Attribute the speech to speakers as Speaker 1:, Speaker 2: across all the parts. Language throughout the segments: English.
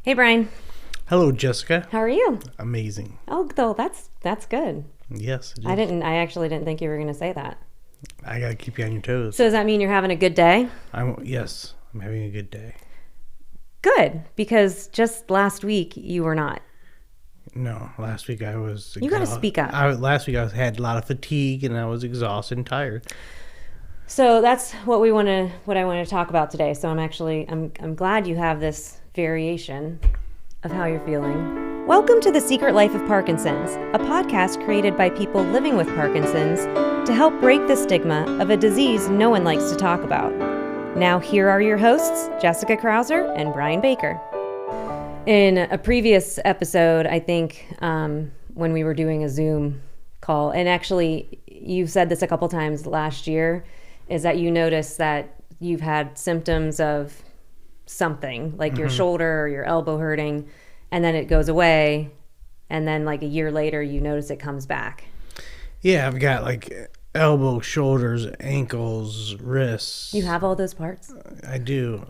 Speaker 1: Hey, Brian.
Speaker 2: Hello, Jessica.
Speaker 1: How are you?
Speaker 2: Amazing.
Speaker 1: Oh, though that's good.
Speaker 2: Yes, it is.
Speaker 1: I actually didn't think you were going to say that.
Speaker 2: I gotta keep you on your toes.
Speaker 1: So does that mean you're having a good day?
Speaker 2: Yes, I'm having a good day.
Speaker 1: Good, because just last week you were not.
Speaker 2: No, last week I was.
Speaker 1: You got to speak up.
Speaker 2: Last week I had a lot of fatigue and I was exhausted and tired.
Speaker 1: So that's what I want to talk about today. So I'm glad you have this variation of how you're feeling. Welcome to The Secret Life of Parkinson's, a podcast created by people living with Parkinson's to help break the stigma of a disease no one likes to talk about. Now here are your hosts, Jessica Krauser and Brian Baker. In a previous episode, I think when we were doing a Zoom call, and actually you've said this a couple times last year, is that you notice that you've had symptoms of something, like your shoulder or your elbow hurting, and then it goes away, and then like a year later you notice it comes back.
Speaker 2: Yeah, I've got like elbow, shoulders, ankles, wrists.
Speaker 1: You have all those parts?
Speaker 2: I do.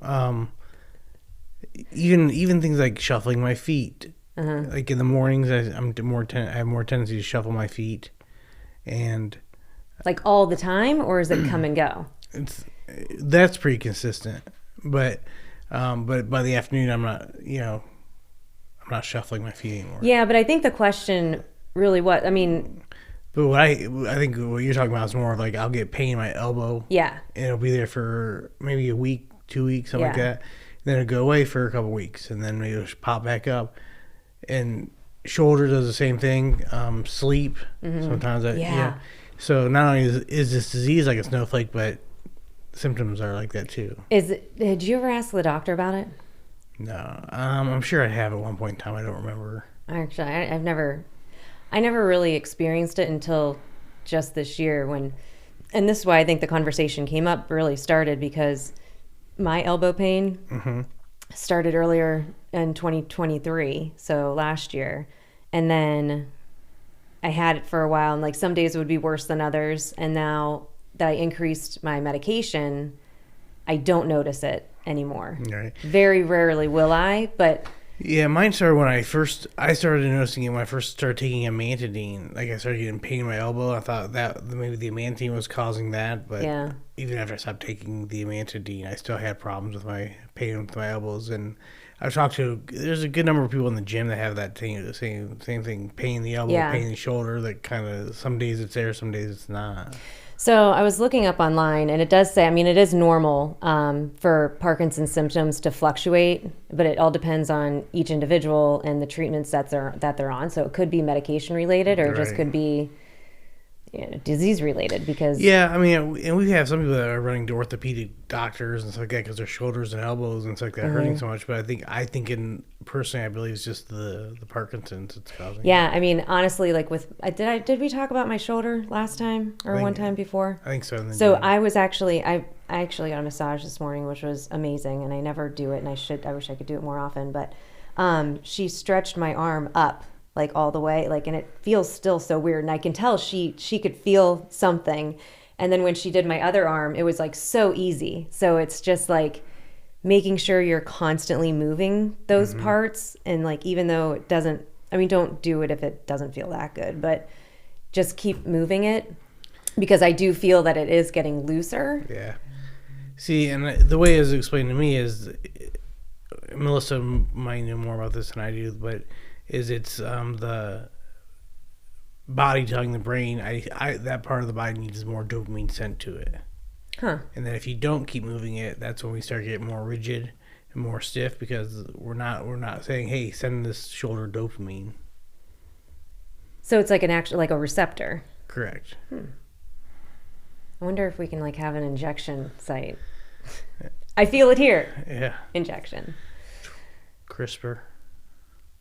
Speaker 2: Even things like shuffling my feet. Like in the mornings, I have more tendency to shuffle my feet, and
Speaker 1: like all the time, or does it come and go?
Speaker 2: That's pretty consistent, but by the afternoon, I'm not shuffling my feet anymore.
Speaker 1: Yeah, but I think the question really but
Speaker 2: what I think what you're talking about is more of like I'll get pain in my elbow.
Speaker 1: Yeah.
Speaker 2: And it'll be there for maybe a week, 2 weeks, something like that. Then it'll go away for a couple weeks, and then maybe it'll pop back up. And shoulder does the same thing. Sleep sometimes. So not only is this disease like a snowflake, but symptoms are like that too.
Speaker 1: Did you ever ask the doctor about it?
Speaker 2: No, I'm sure I have at one point in time. I don't remember.
Speaker 1: Actually, I never really experienced it until just this year and this is why I think the conversation really started, because my elbow pain started earlier in 2023, so last year, and then I had it for a while, and like some days it would be worse than others, and now that I increased my medication, I don't notice it anymore.
Speaker 2: Right.
Speaker 1: Very rarely will I, but
Speaker 2: yeah, mine started when I started noticing it when I first started taking amantadine. Like I started getting pain in my elbow. I thought that maybe the amantadine was causing that, but even after I stopped taking the amantadine, I still had problems with my pain with my elbows. And I've talked to there's a good number of people in the gym that have that thing, the same thing, pain in the elbow, pain in the shoulder. That kind of some days it's there, some days it's not.
Speaker 1: So I was looking up online, and it does say, it is normal for Parkinson's symptoms to fluctuate, but it all depends on each individual and the treatments that they're on. So it could be medication related, or it just could be disease related. Because
Speaker 2: and we have some people that are running to orthopedic doctors and stuff like that because their shoulders and elbows and stuff like that hurting so much. But I think personally, I believe it's just the Parkinson's it's causing.
Speaker 1: Yeah, honestly, like did we talk about my shoulder last time or one time before?
Speaker 2: I think so.
Speaker 1: So I actually got a massage this morning, which was amazing, and I never do it, and I wish I could do it more often. But she stretched my arm up like all the way, like, and it feels still so weird, and I can tell she could feel something. And then when she did my other arm, it was like so easy. So it's just like making sure you're constantly moving those parts, and like even though it doesn't, don't do it if it doesn't feel that good, but just keep moving it, because I do feel that it is getting looser.
Speaker 2: Yeah. See, and the way it was explained to me is, Melissa might know more about this than I do, but it's the body telling the brain that part of the body needs more dopamine sent to it. And then if you don't keep moving it, that's when we start getting more rigid and more stiff, because we're not saying, hey, send this shoulder dopamine.
Speaker 1: So it's like like a receptor.
Speaker 2: Correct.
Speaker 1: I wonder if we can like have an injection site. I feel it here.
Speaker 2: Yeah.
Speaker 1: Injection.
Speaker 2: CRISPR.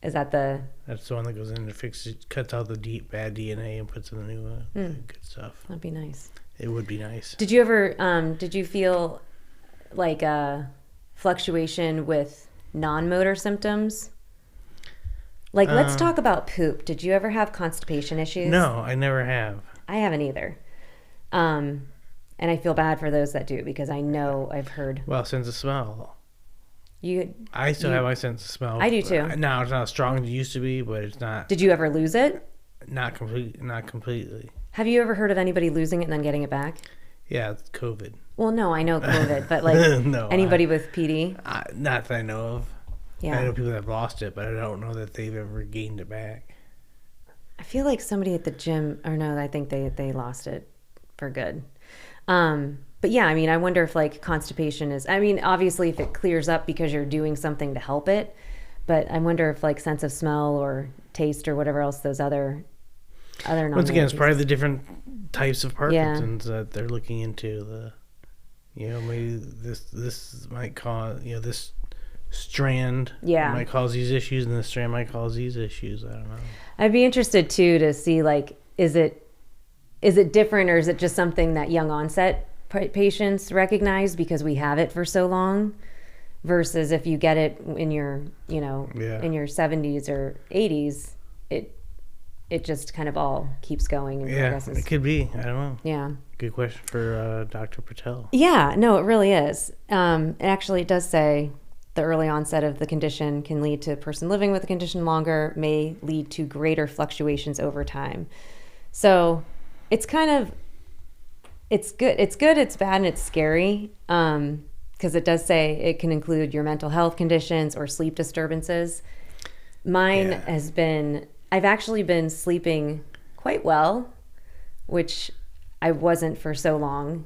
Speaker 1: Is that
Speaker 2: That's the one that goes in to cuts out the deep bad DNA and puts in the new good stuff.
Speaker 1: That'd be nice.
Speaker 2: It would be nice.
Speaker 1: Did you ever did you feel like a fluctuation with non-motor symptoms? Like, let's talk about poop. Did you ever have constipation issues?
Speaker 2: No, I never have.
Speaker 1: I haven't either. And I feel bad for those that do, because I know I've heard.
Speaker 2: Well, sense of smell. I still have my sense of smell.
Speaker 1: I do too.
Speaker 2: Now it's not as strong as it used to be, but it's not.
Speaker 1: Did you ever lose it?
Speaker 2: Not completely.
Speaker 1: Have you ever heard of anybody losing it and then getting it back?
Speaker 2: Yeah, it's COVID.
Speaker 1: Well, no, I know COVID, but like
Speaker 2: No,
Speaker 1: anybody with PD?
Speaker 2: Not that I know of.
Speaker 1: Yeah.
Speaker 2: I know people that have lost it, but I don't know that they've ever gained it back.
Speaker 1: I feel like somebody at the gym, or no, I think they lost it for good. But yeah, I mean, I wonder if like constipation is, I mean, obviously if it clears up because you're doing something to help it, but I wonder if like sense of smell or taste or whatever else those other
Speaker 2: Once again, it's probably the different types of Parkinson's that they're looking into. Maybe this might cause, this strand might cause these issues, and this strand might cause these issues. I don't know.
Speaker 1: I'd be interested too to see like, is it different, or is it just something that young onset patients recognize because we have it for so long, versus if you get it in your in your 70s or 80s, it just kind of all keeps going. And
Speaker 2: it could be. I don't know.
Speaker 1: Yeah.
Speaker 2: Good question for Dr. Patel.
Speaker 1: Yeah, no, it really is. Actually, it does say the early onset of the condition can lead to a person living with the condition longer, may lead to greater fluctuations over time. So it's kind of, it's good, it's bad, and it's scary. Because it does say it can include your mental health conditions or sleep disturbances. Mine has been, I've actually been sleeping quite well, which I wasn't for so long,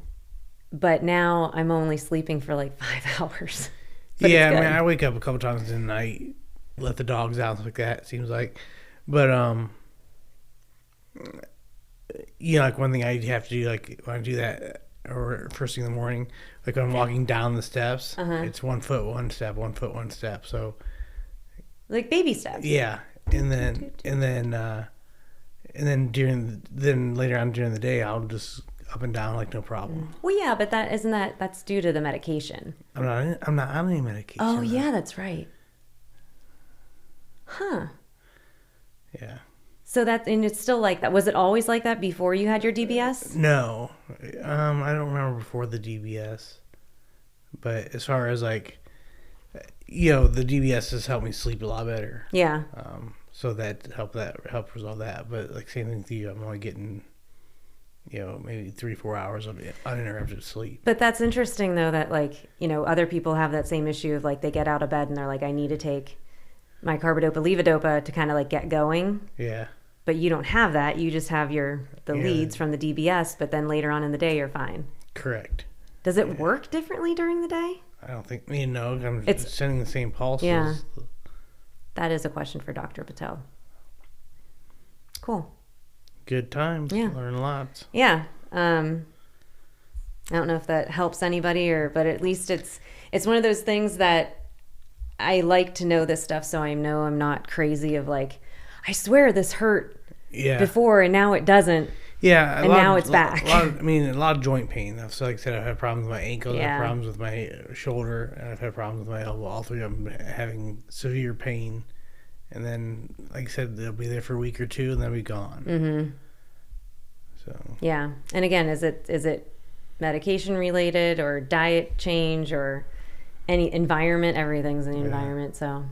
Speaker 1: but now I'm only sleeping for like 5 hours. But
Speaker 2: I mean, I wake up a couple times in the night, let the dogs out, like that, it seems like. But, like one thing I have to do, like when I do that, or first thing in the morning, like when I'm walking down the steps, it's 1 foot, 1 step, 1 foot, 1 step. So,
Speaker 1: like baby steps.
Speaker 2: Yeah. And then later on during the day, I'll just up and down like no problem.
Speaker 1: Well, yeah, but that's due to the medication.
Speaker 2: I'm not on any medication.
Speaker 1: Oh, yeah, that's right. Huh.
Speaker 2: Yeah.
Speaker 1: So and it's still like that. Was it always like that before you had your DBS?
Speaker 2: No. I don't remember before the DBS. But as far as like, the DBS has helped me sleep a lot better.
Speaker 1: Yeah.
Speaker 2: So that helped resolve that. But like same thing with you, I'm only getting, maybe 3-4 hours of uninterrupted sleep.
Speaker 1: But that's interesting though, that like, other people have that same issue of like they get out of bed and they're like, I need to take my carbidopa levodopa to kind of like get going.
Speaker 2: Yeah.
Speaker 1: But you don't have that. You just have the leads from the DBS, but then later on in the day you're fine.
Speaker 2: Correct.
Speaker 1: Does it work differently during the day?
Speaker 2: I don't think, I'm sending the same pulses.
Speaker 1: Yeah. That is a question for Dr. Patel. Cool.
Speaker 2: Good times.
Speaker 1: Yeah.
Speaker 2: Learn lots.
Speaker 1: Yeah. I don't know if that helps anybody, but at least it's one of those things that I like to know this stuff, so I know I'm not crazy of like, I swear this hurt before and now it doesn't.
Speaker 2: Yeah.
Speaker 1: And now it's back.
Speaker 2: A lot of joint pain. So like I said, I've had problems with my ankles, I've had problems with my shoulder, and I've had problems with my elbow. All three of them having severe pain. And then, like I said, they'll be there for a week or two and then be gone.
Speaker 1: Mm-hmm.
Speaker 2: So.
Speaker 1: Yeah. And again, is it medication related or diet change or any environment? Everything's in the environment. So,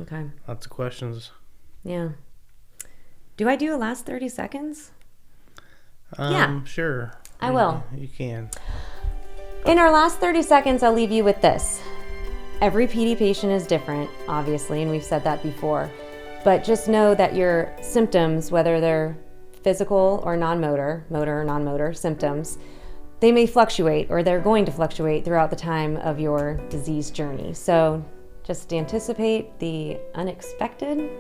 Speaker 1: okay.
Speaker 2: Lots of questions.
Speaker 1: Yeah. Do I do a last 30 seconds?
Speaker 2: Sure.
Speaker 1: I will.
Speaker 2: You can.
Speaker 1: In our last 30 seconds, I'll leave you with this. Every PD patient is different, obviously, and we've said that before. But just know that your symptoms, whether they're physical or non-motor, motor or non-motor symptoms, they may fluctuate, or they're going to fluctuate throughout the time of your disease journey. So just anticipate the unexpected.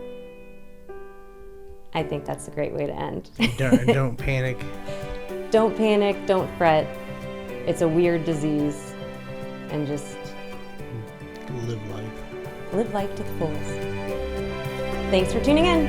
Speaker 1: I think that's a great way to end.
Speaker 2: Don't panic.
Speaker 1: Don't panic. Don't fret. It's a weird disease. And just
Speaker 2: live life.
Speaker 1: Live life to the fullest. Thanks for tuning in.